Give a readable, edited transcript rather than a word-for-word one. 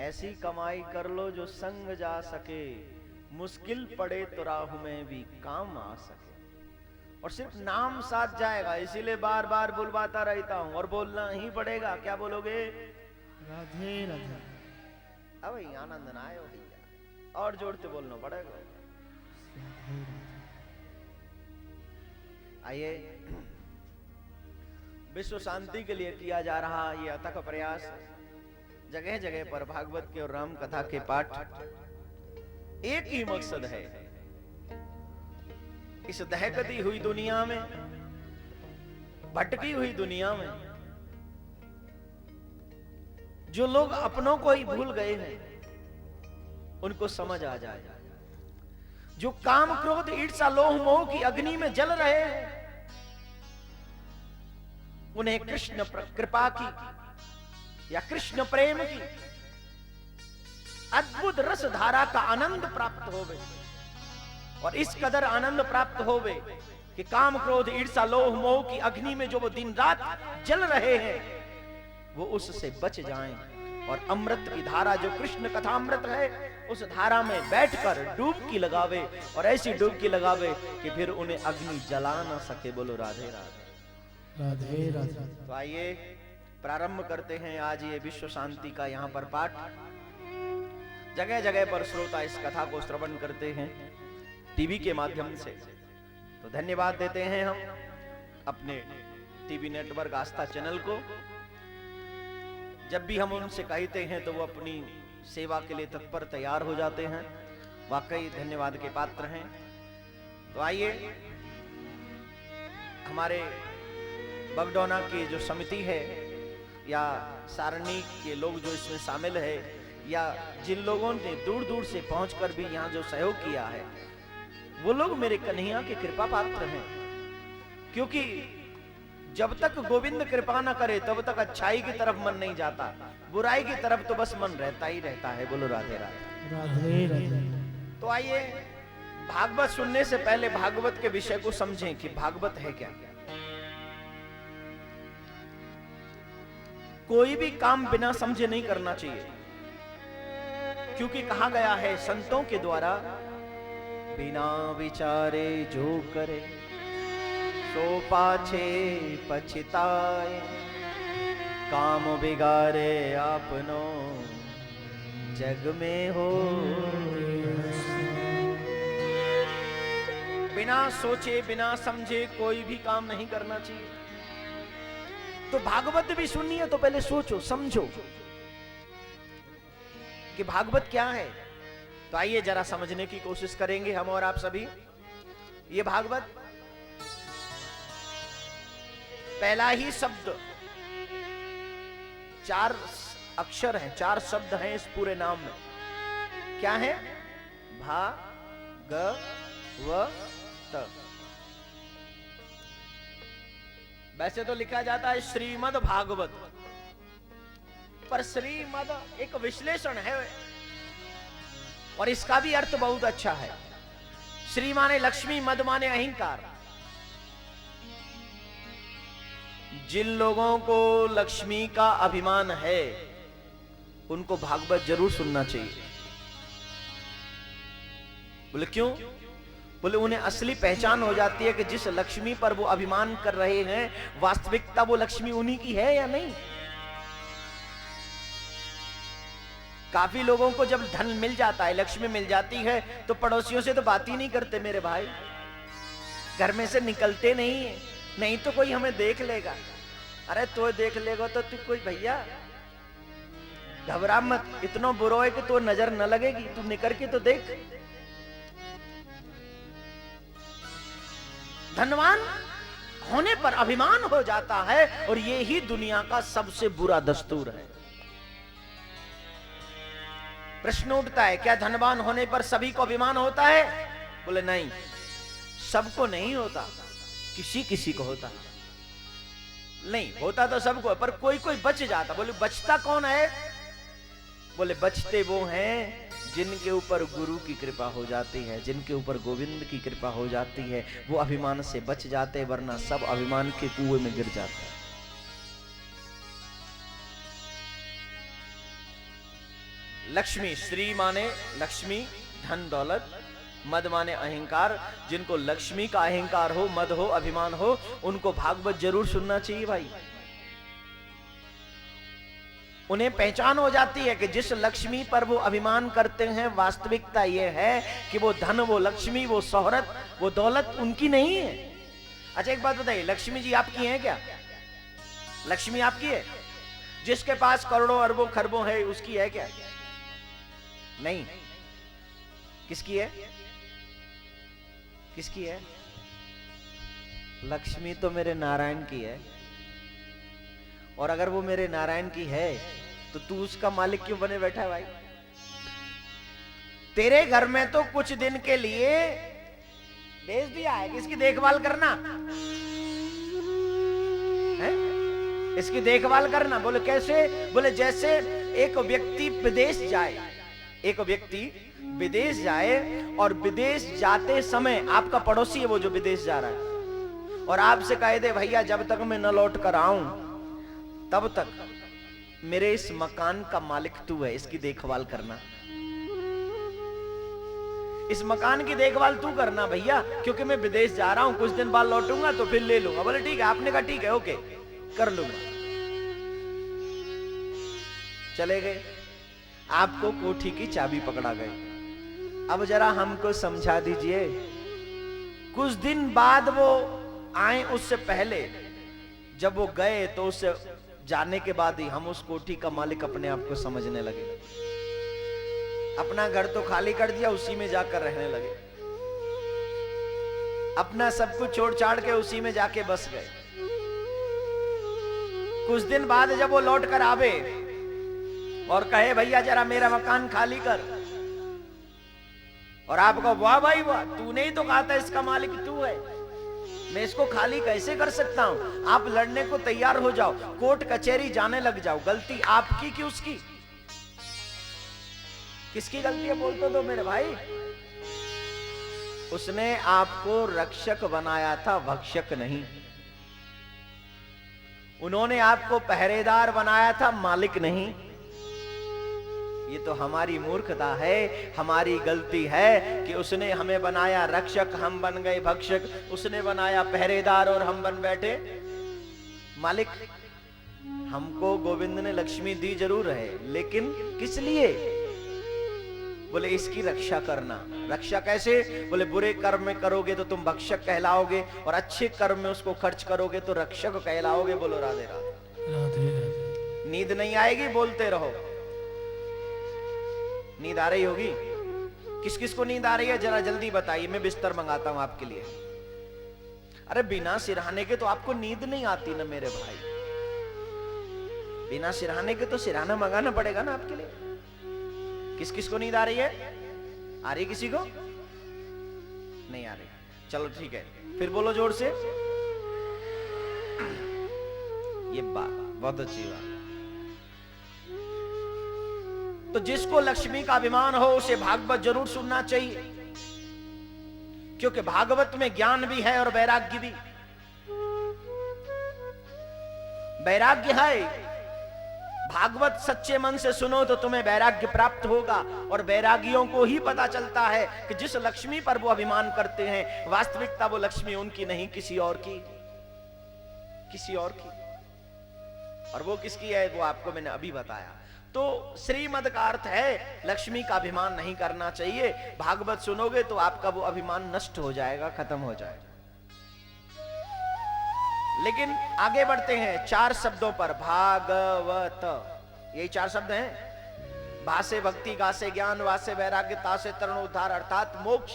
ऐसी कमाई कर लो जो संग जा सके, मुश्किल पड़े तो राह में भी काम आ सके। और सिर्फ नाम साथ जाएगा, इसीलिए बार बार बुलवाता रहता हूं और बोलना ही पड़ेगा। क्या बोलोगे? राधे राधे। अब आनंद ना आयो भैया, और जोड़ते बोलना पड़ेगा। आइए, विश्व शांति के लिए किया जा रहा ये अथक प्रयास, जगह जगह पर भागवत के और राम कथा के पाठ, एक ही मकसद है, इस दहकती हुई दुनिया में, भटकी हुई दुनिया में जो लोग अपनों को ही भूल गए हैं, उनको समझ आ जाए। जो काम क्रोध ईर्ष्या लोभ मोह की अग्नि में जल रहे हैं, उन्हें कृष्ण कृपा की या कृष्ण प्रेम की अद्भुत रस धारा का आनंद प्राप्त होवे। और इस कदर आनंद प्राप्त होवे कि काम क्रोध ईर्ष्या लोभ मोह की अग्नि में जो वो दिन रात जल रहे हैं, वो उससे बच जाएं और अमृत की धारा जो कृष्ण कथा अमृत है, उस धारा में बैठकर डुबकी लगावे, और ऐसी डुबकी लगावे कि फिर उन्हें अग्नि जला ना सके। बोलो राधे राधे। राधे राधे। तो आइए प्रारंभ करते हैं आज ये विश्व शांति का यहाँ पर पाठ। जगह जगह पर श्रोता इस कथा को श्रवण करते हैं टीवी के माध्यम से, तो धन्यवाद देते हैं हम अपने टीवी नेटवर्क आस्था चैनल को। जब भी हम उनसे कहते हैं तो वो अपनी सेवा के लिए तत्पर तैयार हो जाते हैं, वाकई धन्यवाद के पात्र हैं। तो आइए, हमारे बगडोना की जो समिति है या सारणी के लोग जो इसमें शामिल है, या जिन लोगों ने दूर दूर से पहुंचकर भी यहाँ जो सहयोग किया है, वो लोग मेरे कन्हैया के कृपा पात्र हैं। क्योंकि जब तक गोविंद कृपा न करे तब तक अच्छाई की तरफ मन नहीं जाता, बुराई की तरफ तो बस मन रहता ही रहता है। बोलो राधे राधे। राधे राधे। तो आइए, भागवत सुनने से पहले भागवत के विषय को समझें कि भागवत है क्या। कोई भी काम बिना समझे नहीं करना चाहिए, क्योंकि कहा गया है संतों के द्वारा, बिना विचारे जो करे सो पाछे पछताए, काम बिगाड़े आपनो जग में हो। बिना सोचे बिना समझे कोई भी काम नहीं करना चाहिए। तो भागवत भी सुननी है तो पहले सोचो समझो कि भागवत क्या है। तो आइए जरा समझने की कोशिश करेंगे हम और आप सभी। ये भागवत, पहला ही शब्द, 4 अक्षर हैं, 4 शब्द हैं इस पूरे नाम में। क्या है? भा ग व त। वैसे तो लिखा जाता है श्रीमद् भागवत, पर श्रीमद् एक विश्लेषण है और इसका भी अर्थ बहुत अच्छा है। श्री माने लक्ष्मी, मद माने अहंकार। जिन लोगों को लक्ष्मी का अभिमान है उनको भागवत जरूर सुनना चाहिए। बोले क्यों? बोले उन्हें असली पहचान हो जाती है कि जिस लक्ष्मी पर वो अभिमान कर रहे हैं, वास्तविकता वो लक्ष्मी उन्हीं की है या नहीं। काफी लोगों को जब धन मिल जाता है, लक्ष्मी मिल जाती है, तो पड़ोसियों से तो बात ही नहीं करते मेरे भाई, घर में से निकलते नहीं है, नहीं तो कोई हमें देख लेगा। अरे तो देख लेगा तो तू कोई भैया घबरा मत, इतना बुरा है कि तो नजर न लगेगी, तू निकल के तो देख। धनवान होने पर अभिमान हो जाता है और ये ही दुनिया का सबसे बुरा दस्तूर है। प्रश्न उठता है, क्या धनवान होने पर सभी को अभिमान होता है? बोले नहीं, सबको नहीं होता, किसी किसी को होता। नहीं होता तो सबको, पर कोई कोई बच जाता। बोले बचता कौन है? बोले बचते वो हैं जिनके ऊपर गुरु की कृपा हो जाती है, जिनके ऊपर गोविंद की कृपा हो जाती है, वो अभिमान से बच जाते, वरना सब अभिमान के कुएं में गिर जाते हैं। लक्ष्मी, श्री माने लक्ष्मी, धन दौलत, मद माने अहंकार। जिनको लक्ष्मी का अहंकार हो, मद हो, अभिमान हो, उनको भागवत जरूर सुनना चाहिए भाई। उन्हें पहचान हो जाती है कि जिस लक्ष्मी पर वो अभिमान करते हैं, वास्तविकता ये है कि वो धन, वो लक्ष्मी, वो शोहरत, वो दौलत उनकी नहीं है। अच्छा एक बात बताइए, लक्ष्मी जी आपकी हैं क्या? लक्ष्मी आपकी है? जिसके पास करोड़ों अरबों खरबों है उसकी है क्या? नहीं। किसकी है? किसकी है? लक्ष्मी तो मेरे नारायण की है। और अगर वो मेरे नारायण की है तो तू उसका मालिक क्यों बने बैठा है भाई? तेरे घर में तो कुछ दिन के लिए भेज दिया है कि इसकी देखभाल करना है, इसकी देखभाल करना। बोले कैसे? बोले जैसे एक व्यक्ति विदेश जाए, एक व्यक्ति विदेश जाए और विदेश जाते समय आपका पड़ोसी है वो जो विदेश जा रहा है, और आपसे कह दे भैया जब तक मैं न लौट कर आऊं तब तक मेरे इस मकान का मालिक तू है, इसकी देखभाल करना, इस मकान की देखभाल तू करना भैया, क्योंकि मैं विदेश जा रहा हूं, कुछ दिन बाद लौटूंगा तो फिर ले लूंगा। बोले ठीक है। आपने कहा ठीक है, ओके कर लूंगा। चले गए, आपको कोठी की चाबी पकड़ा गई। अब जरा हमको समझा दीजिए, कुछ दिन बाद वो आए, उससे पहले जब वो गए तो उससे जाने के बाद ही हम उस कोठी का मालिक अपने आप को समझने लगे। अपना घर तो खाली कर दिया, उसी में जाकर रहने लगे, अपना सब कुछ छोड़ छाड़ के उसी में जाके बस गए। कुछ दिन बाद जब वो लौट कर आवे और कहे भैया जरा मेरा मकान खाली कर, और आपका वाह भाई वाह, तूने ही तो कहा था इसका मालिक तू है, मैं इसको खाली कैसे कर सकता हूं? आप लड़ने को तैयार हो जाओ, कोर्ट कचहरी जाने लग जाओ। गलती आपकी कि उसकी? किसकी गलती है बोल तो दो मेरे भाई। उसने आपको रक्षक बनाया था, भक्षक नहीं। उन्होंने आपको पहरेदार बनाया था, मालिक नहीं। ये तो हमारी मूर्खता है, हमारी गलती है कि उसने हमें बनाया रक्षक, हम बन गए भक्षक। उसने बनाया पहरेदार और हम बन बैठे मालिक। हमको गोविंद ने लक्ष्मी दी जरूर है, लेकिन किस लिए? बोले इसकी रक्षा करना। रक्षा कैसे? बोले बुरे कर्म में करोगे तो तुम भक्षक कहलाओगे, और अच्छे कर्म में उसको खर्च करोगे तो रक्षक कहलाओगे। बोलो राधे राधे। राधे राधे। नींद नहीं आएगी, बोलते रहो। नींद आ रही होगी? किस किस को नींद आ रही है जरा जल्दी बताइए, मैं बिस्तर मंगाता हूं आपके लिए। अरे बिना सिरहाने के तो आपको नींद नहीं आती ना मेरे भाई, बिना सिरहाने के तो सिरहाना मंगाना पड़ेगा ना आपके लिए। किस किस को नींद आ रही है? आ रही किसी को? नहीं आ रही? चलो ठीक है, फिर बोलो जोर से। ये बात बहुत अच्छी बात। तो जिसको लक्ष्मी का अभिमान हो उसे भागवत जरूर सुनना चाहिए, क्योंकि भागवत में ज्ञान भी है और वैराग्य भी। वैराग्य है, भागवत सच्चे मन से सुनो तो तुम्हें वैराग्य प्राप्त होगा। और वैरागियों को ही पता चलता है कि जिस लक्ष्मी पर वो अभिमान करते हैं, वास्तविकता वो लक्ष्मी उनकी नहीं, किसी और की, किसी और की। और वो किसकी है वो आपको मैंने अभी बताया। तो श्रीमद का अर्थ है लक्ष्मी का अभिमान नहीं करना चाहिए। भागवत सुनोगे तो आपका वो अभिमान नष्ट हो जाएगा, खत्म हो जाएगा। लेकिन आगे बढ़ते हैं 4 शब्दों पर। भागवत, यही 4 शब्द हैं। भा से भक्ति, गा से ज्ञान, वा से वैराग्य, ता से तरुण उद्धार अर्थात मोक्ष।